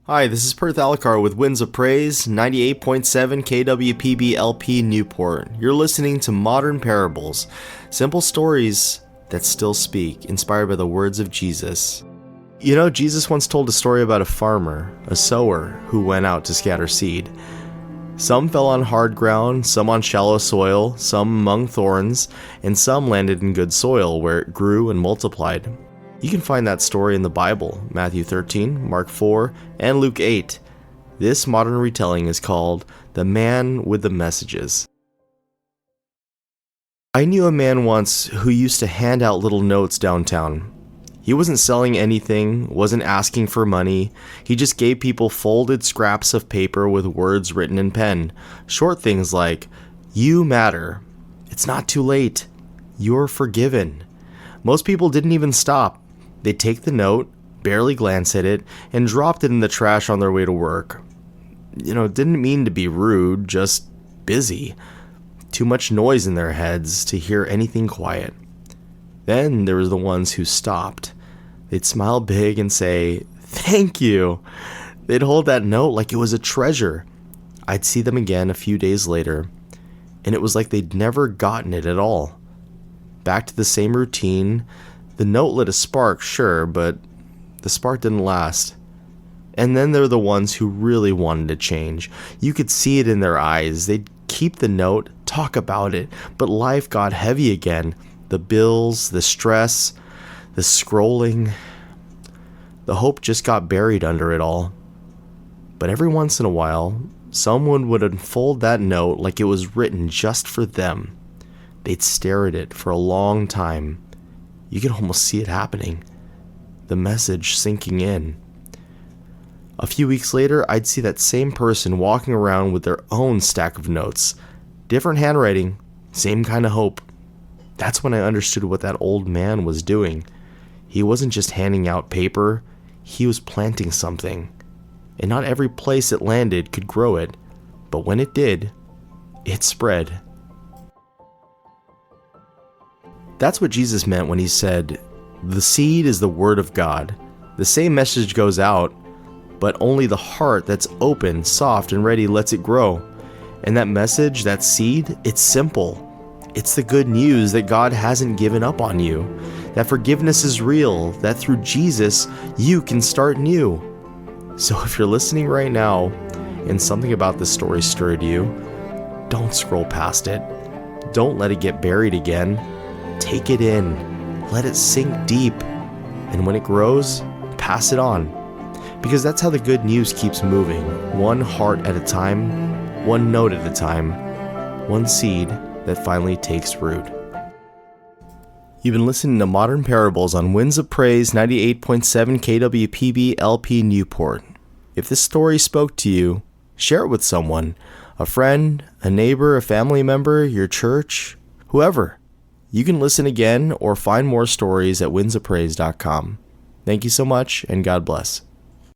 Hi, this is Perth Alacar with Winds of Praise, 98.7 KWBP-LP Newport. You're listening to Modern Parables, simple stories that still speak, inspired by the words of Jesus. You know, Jesus once told a story about a farmer, a sower, who went out to scatter seed. Some fell on hard ground, some on shallow soil, some among thorns, and some landed in good soil where it grew and multiplied. You can find that story in the Bible, Matthew 13, Mark 4, and Luke 8. This modern retelling is called The Man with the Messages. I knew a man once who used to hand out little notes downtown. He wasn't selling anything, wasn't asking for money. He just gave people folded scraps of paper with words written in pen. Short things like, "You matter. It's not too late. You're forgiven." Most people didn't even stop. They'd take the note, barely glance at it, and dropped it in the trash on their way to work. Didn't mean to be rude, just busy. Too much noise in their heads to hear anything quiet. Then there was the ones who stopped. They'd smile big and say, "Thank you." They'd hold that note like it was a treasure. I'd see them again a few days later, and it was like they'd never gotten it at all. Back to the same routine. The note lit a spark, sure, but the spark didn't last. And then there were the ones who really wanted to change. You could see it in their eyes. They'd keep the note, talk about it, but life got heavy again. The bills, the stress, the scrolling. The hope just got buried under it all. But every once in a while, someone would unfold that note like it was written just for them. They'd stare at it for a long time. You could almost see it happening. The message sinking in. A few weeks later, I'd see that same person walking around with their own stack of notes. Different handwriting, same kind of hope. That's when I understood what that old man was doing. He wasn't just handing out paper, he was planting something. And not every place it landed could grow it, but when it did, it spread. That's what Jesus meant when he said, "The seed is the word of God." The same message goes out, but only the heart that's open, soft, and ready lets it grow. And that message, that seed, it's simple. It's the good news that God hasn't given up on you, that forgiveness is real, that through Jesus, you can start new. So if you're listening right now and something about this story stirred you, don't scroll past it. Don't let it get buried again. Take it in, let it sink deep, and when it grows, pass it on. Because that's how the good news keeps moving, one heart at a time, one note at a time, one seed that finally takes root. You've been listening to Modern Parables on Winds of Praise 98.7 KWBP-LP Newport. If this story spoke to you, share it with someone, a friend, a neighbor, a family member, your church, whoever. You can listen again or find more stories at windsofpraise.com. Thank you so much, and God bless.